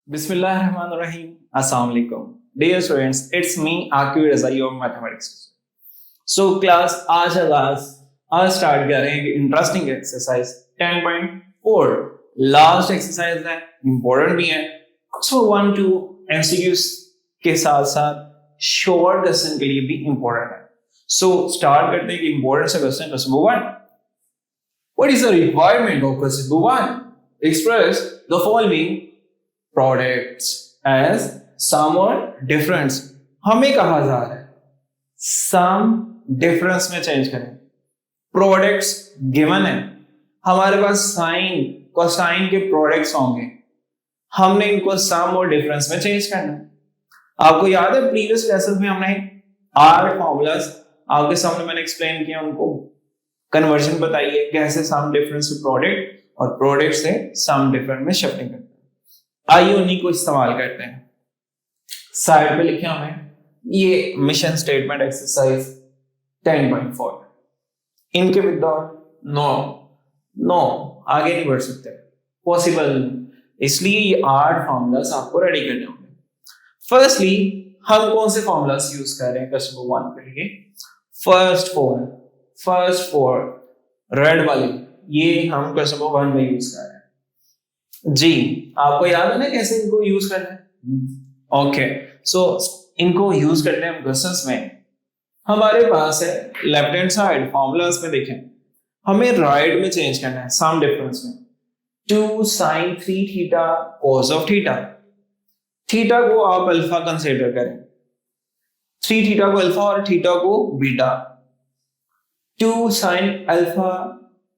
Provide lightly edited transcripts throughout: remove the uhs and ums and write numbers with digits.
Bismillahirrahmanirrahim. Assalamu alaikum. Dear students, it's me Akib Raza, your mathematics teacher. So class, आज start कर रहे हैं interesting exercise 10.4. Last exercise है, important भी है. सो 1 2 एमसीक्यूज के साथ साथ शॉर्ट क्वेश्चन के लिए भी इंपॉर्टेंट है. सो स्टार्ट करते हैं कि इंपॉर्टेंट सा question. Question number 1. What is the requirement of question number 1? Express the following products as sum or difference. हमें कहा जा रहा है sum difference में चेंज करें. प्रोडक्ट्स गिवन है, हमारे पास साइन कोसाइन के प्रोडक्ट्स होंगे, हमने इनको सम और डिफरेंस में चेंज करना है. आपको याद है प्रीवियस लेसन में हमने 8 फॉर्मूलाज आपके सामने मैंने एक्सप्लेन किया, उनको कन्वर्जन बताई है कैसे सम डिफरेंस से प्रोडक्ट और प्रोडक्ट से सम डिफरेंस में शिफ्टिंग करते हैं. आइए उन्हीं को इस्तेमाल करते हैं. साइड पे लिखे हमें ये मिशन स्टेटमेंट एक्सरसाइज 10.4. इनके विदाउट नो आगे नहीं बढ़ सकते, पॉसिबल नहीं. इसलिए ये 8 फॉर्मूलास आपको रेडी करने होंगे. फर्स्टली हम कौन से फॉर्मूलास यूज कर रहे हैं क्वेश्चन नंबर 1 के लिए? फर्स्ट फोर रेड वाले, ये हम क्वेश्चन नंबर 1 में यूज कर रहे हैं. जी आपको याद है ना कैसे इनको यूज करना है? ओके, सो इनको यूज करते हैं हम क्वेश्चंस में. हमारे पास है लेफ्ट हैंड साइड फॉर्मूलास में, देखें हमें राइट में चेंज करना है सम डिफरेंस में. 2 sin 3 theta cos of theta. Theta को आप अल्फा कंसीडर करें, 3 थीटा को अल्फा और थीटा को beta. 2 sin alpha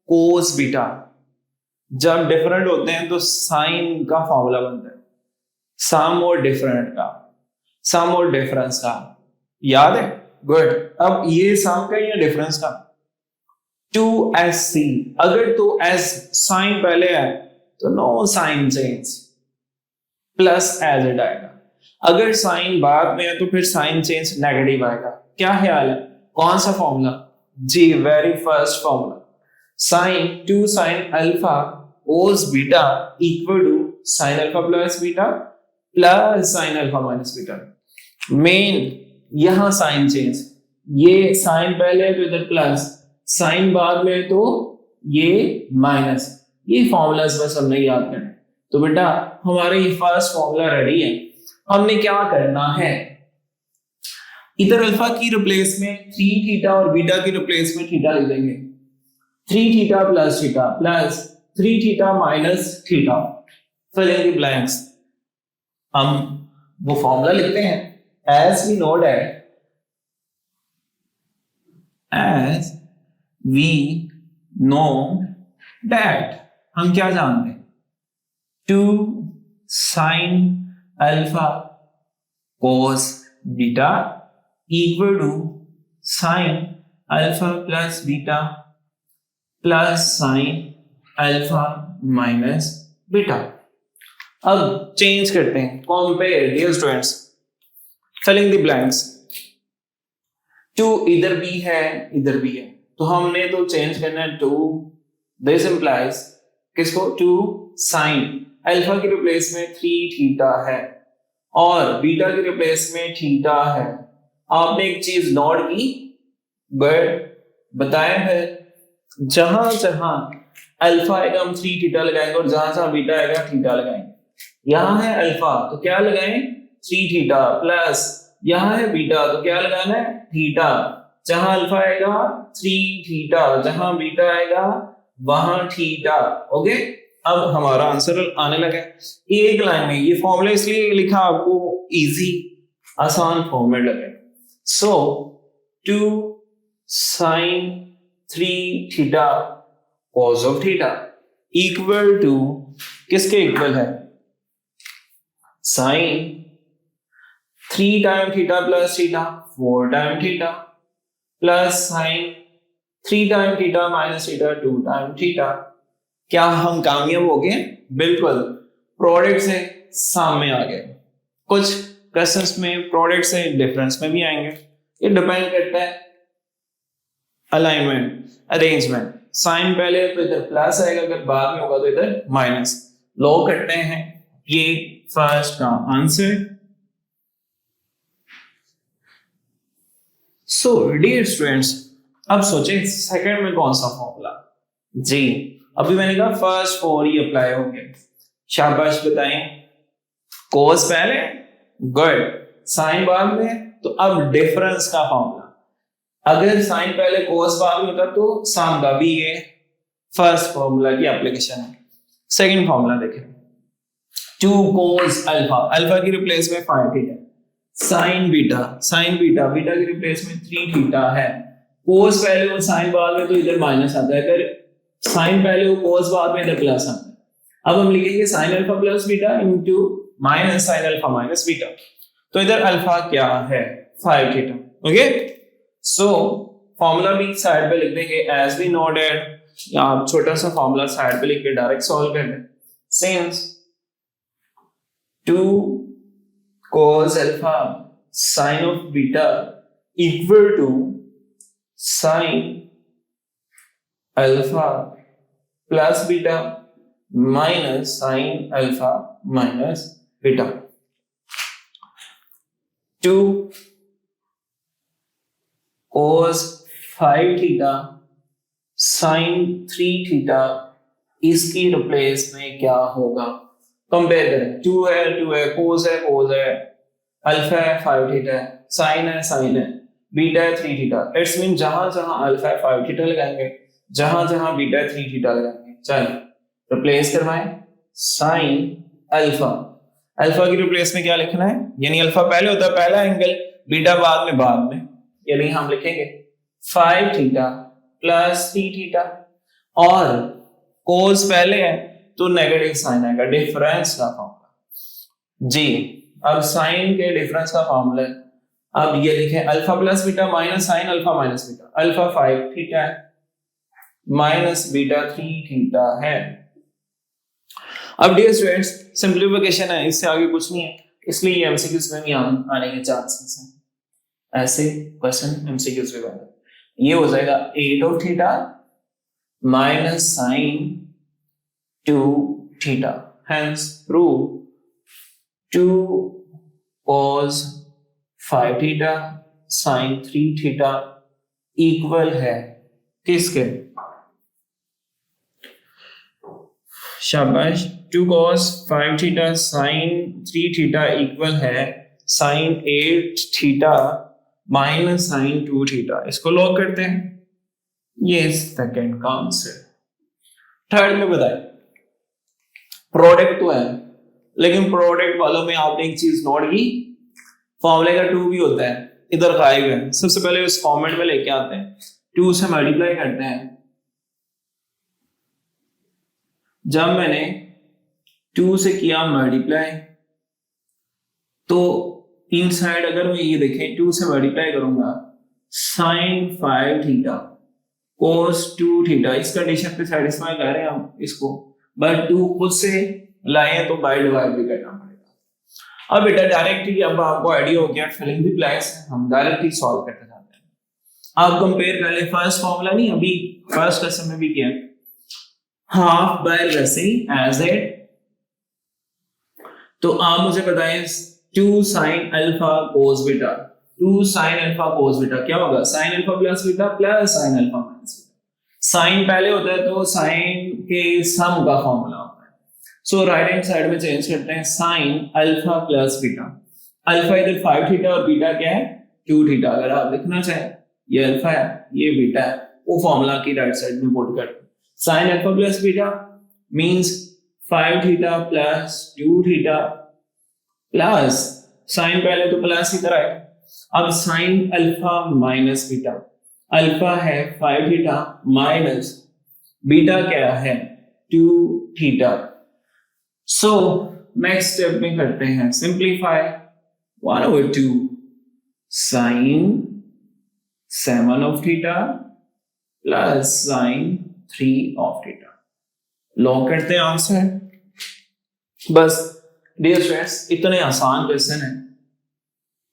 cos beta. जब डिफरेंट होते हैं तो साइन का फॉर्मूला बनता है सम और डिफरेंट का, सम और डिफरेंस का. याद है? गुड. अब ये सम का या डिफरेंस का? 2sc. अगर तो s साइन पहले है तो no sine change, plus as it आएगा. अगर साइन बाद में है तो फिर साइन चेंज नेगेटिव आएगा. क्या ख्याल है कौन सा फॉर्मूला? जी very first formula, sine 2 sin alpha cos beta equal to sin alpha plus beta plus sin alpha minus beta. Main यहां साइन चेंज, ये साइन पहले है तो इधर प्लस, साइन बाद में तो ये माइनस. ये फॉर्मूलाज बस हमने याद करना. तो बेटा हमारे ये फर्स्ट फॉर्मूला रेडी है. हमने क्या करना है, इधर अल्फा की रिप्लेस में 3 थीटा और बीटा की रिप्लेस में थीटा लिख देंगे. 3 theta plus theta plus 3 theta minus theta. Fill in the blanks. हम वो फॉर्मूला लिखते हैं as we know that हम क्या जानते हैं? 2 sin alpha cos beta equal to sin alpha plus beta plus sin alpha minus beta. अब change करते हैं, compare dear students, filling the blanks. 2 इधर भी है इधर भी है, तो हमने तो चेंज करना है 2. दिस इंप्लाइज किसको? 2 sin अल्फा की रिप्लेस में 3 थीटा है और बीटा की रिप्लेस में थीटा है. आपने एक चीज नोट की, बट बताया है जहां जहां अल्फा आएगा हम 3 थीटा लगाएंगे और जहां जहां बीटा आएगा थीटा लगाएंगे. यहां है अल्फा तो क्या लगाएं? 3 थीटा प्लस यहां है बीटा तो क्या लगाना है? थीटा. जहां अल्फा आएगा 3 थीटा, जहां बीटा आएगा वहां थीटा. ओके, अब हमारा आंसर आने लगा है एक लाइन में. ये फॉर्मूला इसलिए लिखा आपको इजी आसान फॉर्मेट लगे. So 2 sin 3 theta cos of theta equal to किसके इक्वल है? sin 3 time theta plus theta 4 time theta plus sin 3 time theta minus theta 2 time theta. क्या हम कामयाब हो गए? बिल्कुल. प्रोडक्ट से सम में आ गए. कुछ क्वेश्चंस में प्रोडक्ट से डिफरेंस में भी आएंगे, ये डिपेंड करता है अलाइनमेंट, अरेंजमेंट। साइन पहले तो इधर प्लस आएगा, अगर बाद में होगा तो इधर माइनस। लो करते हैं, ये फर्स्ट का आंसर। सो डियर स्टूडेंट्स, अब सोचे सेकंड में कौन सा फॉर्मूला। जी, अभी मैंने कहा फर्स्ट 4 ही अप्लाई हो गया। शाबाश बताएं। कोस पहले, गुड, साइन बाद में, तो अब डिफरेंस का फॉर्मूला। अगर साइन पहले कोस बाद में होता तो साम का भी ये फर्स्ट फॉर्मूला की एप्लीकेशन है। सेकंड फॉर्मूला देखें, 2 कोस अल्फा, अल्फा की रिप्लेस में 5 theta, sign beta, sign beta, beta की रिप्लेस में 3 थीटा है। कोस पहले हो साइन बाद में तो इधर माइनस आता है, अगर साइन पहले हो कोस बाद में इधर प्लस आता है। अब हम लिखेंगे sine alpha plus beta into minus sine alpha minus beta. तो इधर अल्फा क्या है, 5 थीटा। ओके, सो फॉर्मूला भी साइड पे लिख देंगे एज वी नो दैट। आप छोटा सा फॉर्मूला साइड पे लिख के डायरेक्ट सॉल्व कर दें। Since 2 cos alpha sin of beta equal to sin alpha plus beta minus sin alpha minus beta. 2 cos 5 theta sin 3 theta, इसकी रिप्लेस में क्या होगा, कंपेयर करें। 2 है, cos है, अल्फा है 5 थीटा है, साइन है, बीटा है 3 थीटा। इट्स मीन जहां जहां अल्फा है 5 थीटा लगाएंगे, जहां जहां बीटा है 3 थीटा लगाएंगे। चलो रिप्लेस करवाएं, साइन अल्फा, अल्फा की रिप्लेस में क्या लिखना है, यानी अल्फा पहले होता है पहला एंगल, बीटा बाद में, यानी हम लिखेंगे 5 थीटा प्लस 3 थीटा, और कोस पहले है तो नेगेटिव साइन आएगा, डिफरेंस का फॉर्मूला। जी, अब साइन के डिफरेंस का फॉर्मूला है। अब ये लिखें alpha plus beta minus sine alpha minus beta. Alpha 5 theta है माइनस बीटा 3 थीटा है। अब डियर स्टूडेंट्स, सिंपलीफिकेशन है, इससे आगे कुछ नहीं है, इसलिए एमसीक्यूज में भी आने के चांसेस हैं। ऐसे क्वेश्चन एमसीक्यूज में बने, ये हो जाएगा 8 of theta minus sine 2 theta, hence prove 2 cos 5 theta sin 3 theta equal है किसके, शाबाश, 2 cos 5 theta sin 3 theta equal है sin 8 theta minus sin 2 theta. इसको लॉक करते हैं, ये सेकंड का आंसर। थर्ड में बताए, प्रोडक्ट तो है, लेकिन प्रोडक्ट वालों में आपने एक चीज नोट की, फॉर्मूले का 2 भी होता है, इधर गायब है। सबसे पहले उस फॉर्मेट में लेके आते हैं, 2 से मल्टीप्लाई करते हैं। जब मैंने 2 से किया मल्टीप्लाई, तो इनसाइड अगर मैं ये देखें 2 से मल्टीप्लाई करूंगा, साइन 5 थीटा कोस 2 थीटा, इस कंडीशन पे सेटिस्फाई कर रहे हैं हम इसको, बट 2 खुद से लाए तो बाय डिवाइड भी करना पड़ेगा। अब बेटा डायरेक्टली, अब आपको आइडिया हो गया, फिलिंग द ब्लैंक्स हम डायरेक्टली सॉल्व करते जाते हैं। आप कंपेयर कर ले, फर्स्ट फॉर्मूला नहीं, अभी फर्स्ट क्वेश्चन में भी किया, half by racing as it. तो आप मुझे बताएं 2 sine alpha cos beta, 2 sine alpha cos beta क्या होगा, sine alpha plus beta plus sine alpha minus beta. Sine पहले होता है तो साइन के सम का फॉर्मूला होता है। सो राइट हैंड साइड में चेंज करते हैं, sign alpha plus beta. Alpha इधर 5 थीटा और बीटा क्या है 2 थीटा। अगर आप लिखना चाहें ये अल्फा है ये बीटा है, वो फॉर्मूला की राइट साइड में पुट करते हैं। Sign alpha plus beta means 5 theta plus 2 theta plus sign पहले तो प्लस इधर आए, अब sign alpha minus beta, alpha है 5 थीटा माइनस बीटा क्या है 2 थीटा। सो नेक्स्ट स्टेप में करते हैं simplify, 1/2 sine 7 of theta plus sine 3 of theta. Lock करते हैं आंसर। बस डियर स्टूडेंट्स, इतने आसान क्वेश्चन है,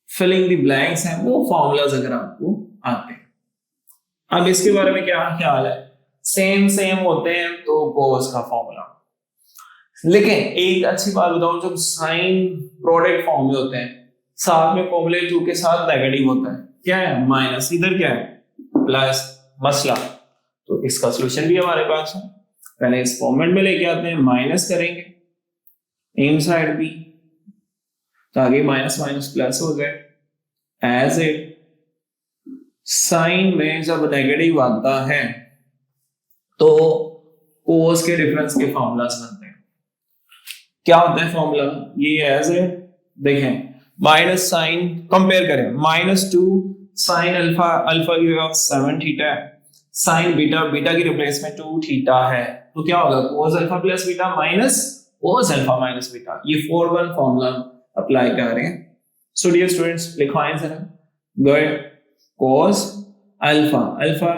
फिलिंग द ब्लैंक्स हैं, वो फॉर्मूलाज अगर आपको आते हैं। अब इसके बारे में क्या ख्याल है? सेम सेम होते हैं तो कोस का फॉर्मूला। लेकिन एक अच्छी बात बताऊं, जब साइन प्रोडक्ट फॉर्म में होते हैं साथ में फॉर्मूले टू के साथ नेगेटिव होता है, क्या है माइनस, इधर क्या है प्लस, मसला। तो इसका सोल्यूशन भी हमारे पास है। पहले इस फॉर्मेट में लेके आते हैं, माइनस करेंगे इन साइड भी, ताकि माइनस माइनस प्लस हो जाए। एज इट साइन में जब नेगेटिव आता है तो कोस के डिफरेंस के फॉर्मूलास बनते हैं। क्या होता है फॉर्मूला? ये एज ए, देखें माइनस साइन, कंपेयर करें -2 साइन अल्फा, अल्फा की जगह 7 थीटा है, साइन बीटा, बीटा की रिप्लेस में 2 थीटा है, तो क्या होगा कोस alpha plus beta minus cos alpha minus beta. ये 4-1 फॉर्मूला अप्लाई कर रहे हैं। सो डियर स्टूडेंट्स लिखवाएं जरा, good, cos alpha, alpha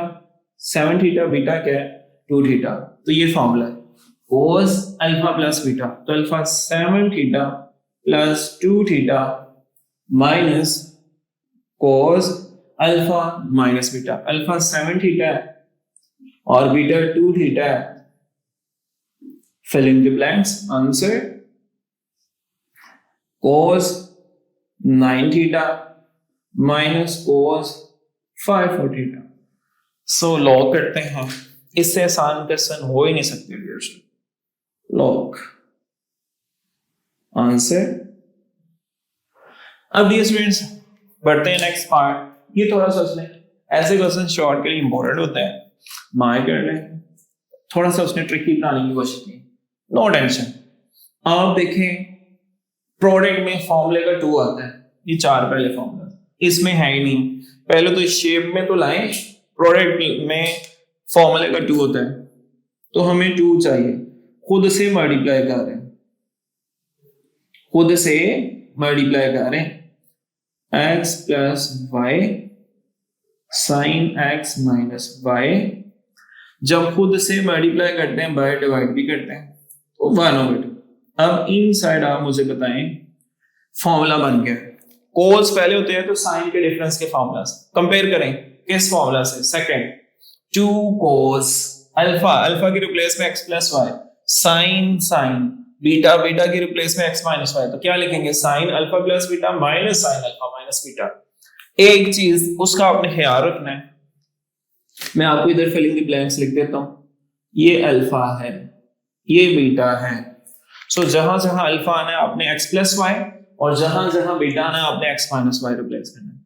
7 theta, beta क्या है 2 थीटा, तो ये फॉर्मूला है कोस अल्फा प्लस बीटा, तो alpha 7 theta plus 2 theta minus cos alpha minus beta, alpha 7 theta है और बीटा 2 थीटा है, fill in the blanks, answer cos 9 theta minus cos 5 theta. So lock करते हैं, इससे आसान क्वेश्चन हो ही नहीं सकते। Lock answer. अब डियर स्टूडेंट्स बढ़ते हैं नेक्स्ट पार्ट। ये थोड़ा सोच लें, ऐसे क्वेश्चन शॉर्ट के लिए इंपॉर्टेंट होते हैं, मार कर लें, थोड़ा सा उसने ट्रिकी बनाने की कोशिश की, नो टेंशन। आप देखें प्रोडक्ट में फॉर्मूले का 2 आता है, ये 4 पहले फॉर्मूला, इसमें है ही नहीं, पहले तो इस शेप में तो लाएं, प्रोडक्ट में फॉर्मूले का 2 होता है, तो हमें 2 चाहिए, खुद से मल्टीप्लाई कर रहे हैं, खुद से मल्टीप्लाई कर रहे हैं, x plus y sine x minus y, जब खुद से मल्टीप्लाई करते हैं बाय डिवाइड भी करते हैं तो 1/2। अब इन साइड आप मुझे बताएं, फॉर्मूला बन गया, कोस पहले होते हैं तो साइन के डिफरेंस के फॉर्मूला कंपेयर करें, किस फॉर्मूला से? सेकंड, 2 कोस अल्फा, अल्फा की रिप्लेस में x plus y, sine sine beta, beta की रिप्लेस में x माइनस वाई, तो क्या लिखेंगे sine alpha plus beta minus sine alpha minus beta. एक चीज उसका आपने ख्याल रखना है, मैं आपको इधर फिलिंग द ब्लैंक्स लिख देता हूं, ये अल्फा है, ये बीटा है, सो जहां जहां अल्फा आना है आपने x प्लस वाई, और जहां जहां बीटा आना है आपने x माइनस वाई रिप्लेस करना है।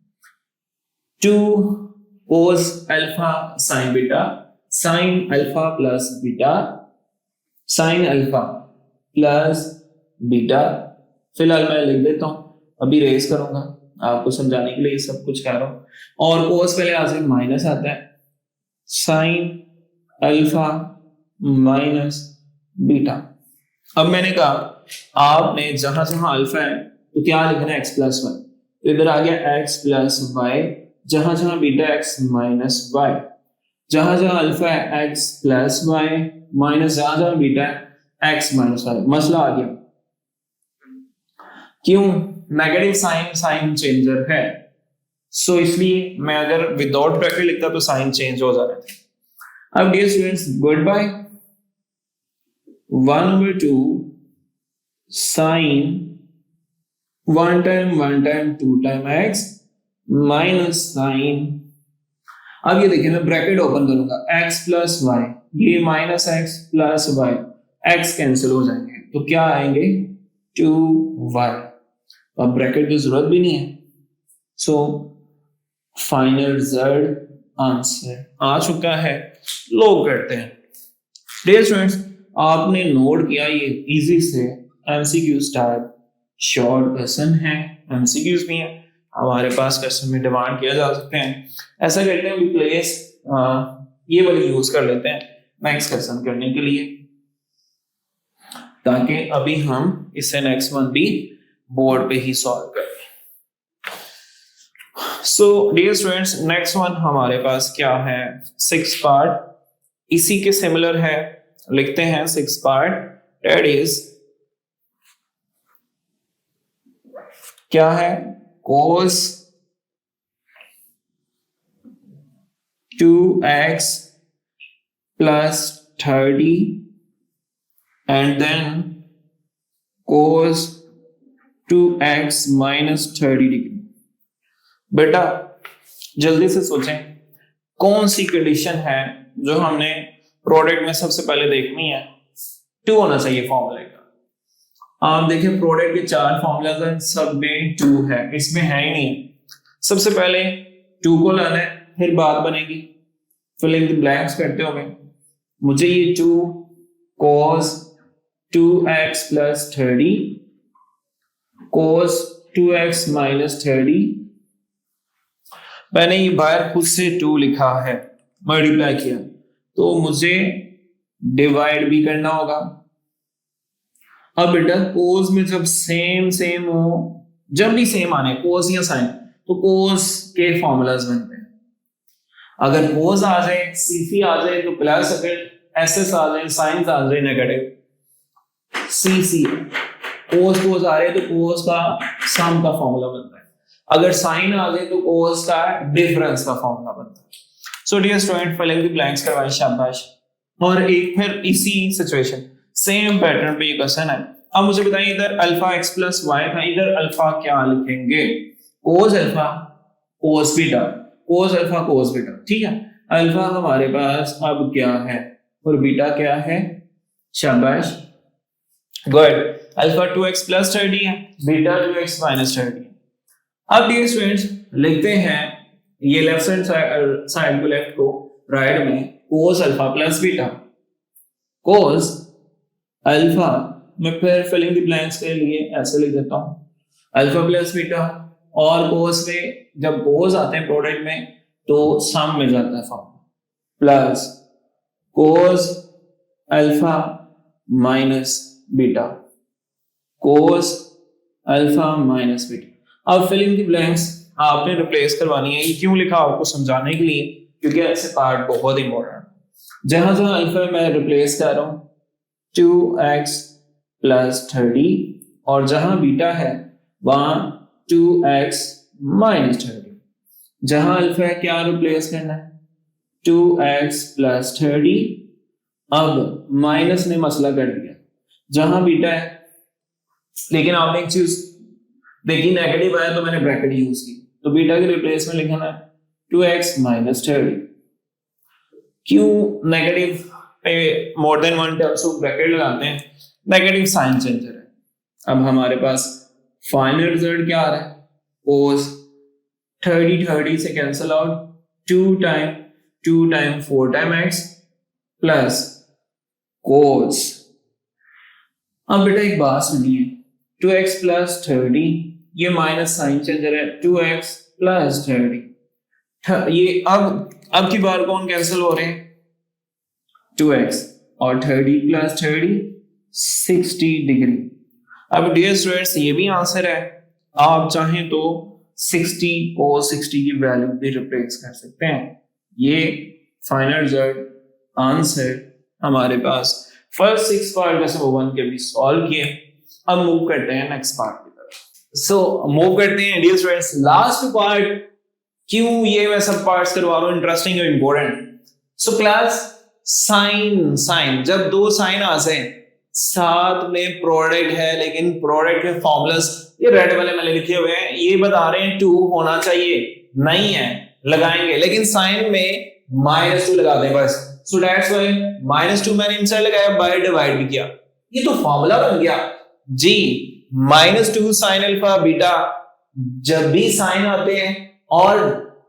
2 cos alpha sine beta, sign alpha plus beta, sign alpha plus beta, फिलहाल मैं लिख देता हूं, अभी रेस करूंगा आपको समझाने के लिए सब कुछ कह रहा हूं, और कोस पहले आ जाए माइनस आता है, साइन अल्फा माइनस बीटा। अब मैंने कहा आपने जहां जहां अल्फा है तो क्या लिखना है x प्लस वाई, तो इधर आ गया x प्लस वाई, जहां जहां बीटा x माइनस वाई, जहां जहां अल्फा है x प्लस वाई माइनस जहां जहां बीटा है x माइनस वाई। मसला आ गया, क्यों? नेगेटिव साइन साइन चेंजर है, सो इसलिए मैं अगर विदाउट ब्रैकेट लिखता तो साइन चेंज हो जाते थे। अब dear students good bye, 1/2 sine 1 time 2 time x minus sine, अब ये देखिए मैं ब्रैकेट ओपन करूंगा, x प्लस वाई, ये minus x plus y, x cancel हो जाएंगे तो क्या आएंगे 2y, अब ब्रैकेट की जरूरत भी नहीं है, सो फाइनल रिजल्ट आंसर आ चुका है। लोग करते हैं डियर स्टूडेंट्स, आपने नोट किया ये इजी से एमसीक्यूज टाइप शॉर्ट क्वेश्चन है, एमसीक्यूज भी हैं हमारे पास, क्वेश्चन में डिमांड किया जा सकते हैं। ऐसा करते हैं रिप्लेस ये वाली यूज कर लेते हैं नेक्स्ट क्वेश्चन करने के लिए, ताकि अभी हम इससे नेक्स्ट वन भी बोर्ड पे ही सॉल्व करें। So dear students next one हमारे पास क्या है, 6 पार्ट, इसी के सिमिलर है, लिखते हैं 6 पार्ट, दैट इज क्या है, कोस 2x plus 30 and then cos 2x minus 30 degree. बेटा जल्दी से सोचें कौन सी कंडीशन है जो हमने प्रोडक्ट में सबसे पहले देखनी है। 2 होना चाहिए फॉर्मूले का। आप देखिए प्रोडक्ट के 4 फॉर्मूलाज हैं, सब में 2 है, इसमें है ही नहीं है। सबसे पहले 2 को लाना है, फिर बात बनेगी। फिलिंग द ब्लैंक्स करते हो गए। मुझे ये 2 cos 2x plus 30 cos 2x minus 30, मैंने ये बाहर खुद से 2 लिखा है, मल्टीप्लाई किया, तो मुझे डिवाइड भी करना होगा। अब बेटा कोस में जब सेम हो, जब भी सेम आने कोस या साइन, तो कोस के फॉर्मूलाज बनते हैं। अगर कोस आ जाए, सीसी आ जाए तो प्लस, अगर एसएस आ जाए, साइन आ जाए नेगेटिव, सीसी कोस आ रहे तो कोस का सम का फॉर्मूला बनता है। अगर साइन आ जाए तो कोस का डिफरेंस का फॉर्मूला बनता है। So dear student, filling the blanks करवाएं, शाबाश। और एक फिर इसी सिचुएशन सेम पैटर्न पे ये क्वेश्चन है। अब मुझे बताइए, इधर अल्फा एक्स प्लस वाई था, इधर अल्फा क्या लिखेंगे? Cos alpha cos beta, cos alpha cos beta, ठीक है। अल्फा हमारे पास अब क्या है और बीटा क्या है? शाबाश, गुड। अल्फा 2x प्लस 30 है, बीटा 2x माइनस 30 है। अब डियर स्टूडेंट्स लिखते हैं ये लेफ्ट साइड को लेफ्ट को राइट में, कोस alpha plus beta, cos alpha, मैं फिर फिलिंग द ब्लैंक्स के लिए ऐसे लिख देता हूं, अल्फा प्लस बीटा, और कोस में जब कोस आते हैं प्रोडक्ट में तो सम में जाता है form, plus cos alpha minus beta, कोस अल्फा माइनस बीटा। अब फिलिंग द ब्लैंक्स आपने रिप्लेस करवानी है। ये क्यों लिखा आपको समझाने के लिए, क्योंकि ऐसे पार्ट बहुत इंपॉर्टेंट है। जहां जहां अल्फा मैं रिप्लेस कर रहा हूं 2x प्लस 30, और जहां बीटा है वहां 2x माइनस 30। जहां अल्फा है क्या रिप्लेस करना है? 2x plus 30। अब माइनस ने मसला कर दिया जहां बीटा है, लेकिन आपने एक चीज देखिए, नेगेटिव आया तो मैंने ब्रैकेट यूज की, तो बीटा के रिप्लेस में लिखना है 2x माइनस 30। क्यों नेगेटिव पे more than one terms of bracket लगाते हैं? नेगेटिव साइन चेंजर है। अब हमारे पास फाइनल रिजल्ट क्या आ रहा है? कोस 30 से cancel out, 2 time 4 time x plus cos. अब बेटा एक बात सुनिए, 2x प्लस 30, ये माइनस साइन चेंजर है, 2x प्लस 30, ये अब की बार कौन कैंसिल हो रहे हैं? 2x और 30 प्लस 30 60 डिग्री। अब डियर स्टूडेंट्स ये भी आंसर है, आप चाहें तो 60 को 60 की वैल्यू भी रिप्लेस कर सकते हैं। ये फाइनल रिजल्ट आंसर हमारे पास फर्स्ट 6 पार्ट में से वो 1 के भी सॉल्व किए। अब मूव करते हैं नेक्स्ट पार्ट की तरफ। सो मूव करते हैं डियर स्टूडेंट्स लास्ट पार्ट। क्यों ये मैं सब पार्ट्स करवा रहा हूं, इंटरेस्टिंग और इंपॉर्टेंट। सो क्लास साइन जब 2 साइन आ जाए, साथ में प्रोडक्ट है, लेकिन प्रोडक्ट के फॉर्मूलास ये रेड वाले मैंने लिखे हुए हैं, ये बता रहे हैं 2 होना चाहिए, नहीं है लगाएंगे, लेकिन साइन में -2 लगा दें बस। सो दैट्स व्हाई -2 मैंने इनसाइड लगाया, बाय डिवाइड भी किया, ये तो फॉर्मूला बन गया जी। -2 साइन अल्फा बीटा, जब भी साइन आते हैं और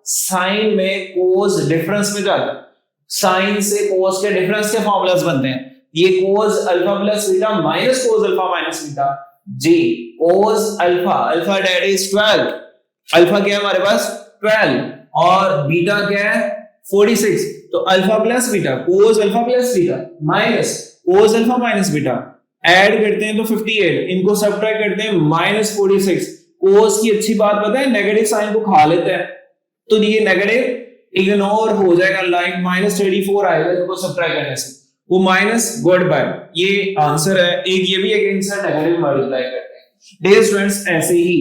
साइन में कोस डिफरेंस में जाता है, साइन से कोस के डिफरेंस के फॉर्मूलास बनते हैं। ये cos alpha plus beta minus cos alpha minus beta जी। Cos alpha that is 12, alpha क्या है हमारे पास 12 और बीटा क्या है 46, तो अल्फा प्लस बीटा कोस alpha plus beta minus cos alpha minus beta, add करते हैं तो 58, इनको सब्ट्रैक्ट करते हैं -46। कोस की अच्छी बात पता है, नेगेटिव साइन को खा लेता है, तो ये नेगेटिव इग्नोर हो जाएगा, लाइक -34 आएगा इनको सब्ट्रैक्ट करने से, वो माइनस गुड बाय। ये आंसर है। एक ये भी एक आंसर नेगेटिव मल्टीप्लाई करते हैं। डियर स्टूडेंट्स ऐसे ही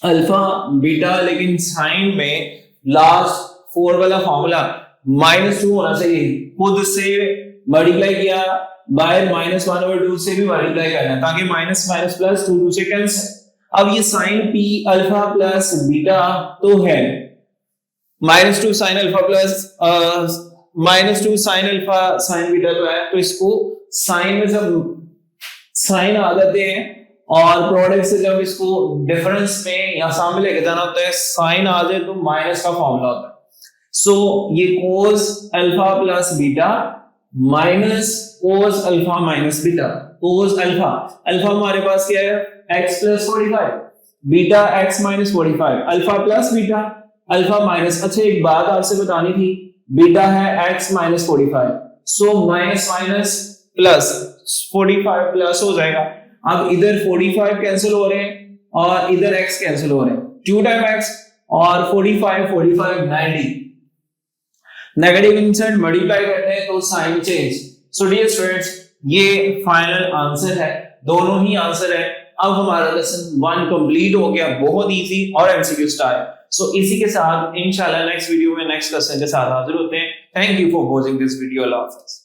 अल्फा बीटा, लेकिन साइन में लास्ट 4 वाला फॉर्मूला -2 होना चाहिए, खुद से मल्टीप्लाई किया बाय -1/2 से भी मल्टीप्लाई करना ताकि माइनस माइनस प्लस 2 से कैंसिल। अब ये sine p alpha plus beta तो है, -2 sine alpha plus -2 sine alpha sine beta तो है, तो इसको साइन में जब साइन आ जाते हैं और प्रोडक्ट से जब इसको डिफरेंस में या सामने लेके जाना होता है, साइन आ जाए तो माइनस का फॉर्मूला होता है। सो ये cos alpha plus beta minus cos alpha minus beta. cos alpha, alpha हमारे पास क्या है x plus 45, beta x minus 45, alpha plus beta alpha minus, अच्छा एक बात आपसे बतानी थी, बीटा है x minus 45, so minus minus plus 45 plus हो जाएगा। अब इधर 45 कैंसिल हो रहे हैं और इधर x कैंसिल हो रहे हैं, 2 टाइम x और 45 90, नेगेटिव इनसाइड मल्टीप्लाई करते हैं तो sine change. So dear students ये फाइनल आंसर है, दोनों ही आंसर है। अब हमारा लेसन 1 कंप्लीट हो गया, बहुत इजी और एमसीक्यू स्टाइल। सो इसी के साथ इंशाल्लाह नेक्स्ट वीडियो में नेक्स्ट क्वेश्चन के साथ हाजिर होते हैं। Thank you for watching this video. अल्लाह हाफिज़।